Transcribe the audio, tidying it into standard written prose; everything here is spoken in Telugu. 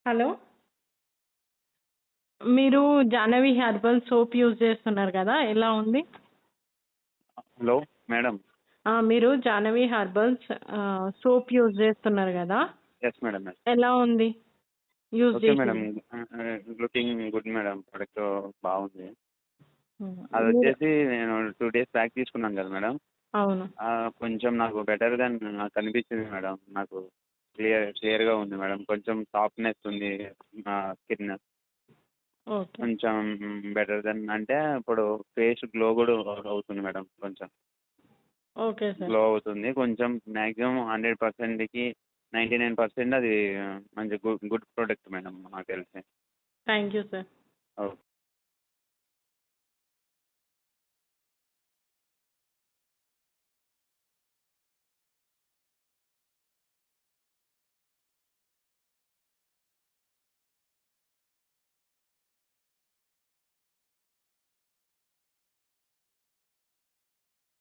హలో. మీరు జాహ్నవి హెర్బల్ సోప్ యూజ్ చేస్తున్నారు కదా, ఎలా ఉంది? Hello madam. మీరు జాహ్నవి హెర్బల్స్ సోప్ యూజ్ చేస్తున్నారు కదా, ఎస్ మేడం. ఎస్ ఎలా ఉంది యూజ్ ఓకే చేసి? Madam. Looking good madam. Product బాగుంది. అది మీరు వచ్చేసి నేను 2 days బ్యాక్ తీసుకున్నాను కదా మేడం. అవును. కొంచెం నాకు బెటర్ దాన్ నాకు అనిపించింది మేడం. నాకు క్లియర్గా ఉంది మేడం. కొంచెం సాఫ్ట్నెస్ ఉంది స్కిన్. ఓకే. కొంచెం బెటర్ దెన్ అంటే ఇప్పుడు ఫేస్ గ్లో కూడా అవుతుంది మేడం. కొంచెం ఓకే సార్. గ్లో అవుతుంది. కొంచెం మ్యాక్సిమం 100%కి 99% అది మంచి గుడ్ ప్రోడక్ట్ మేడం నాకు తెలిసి. Thank you sir.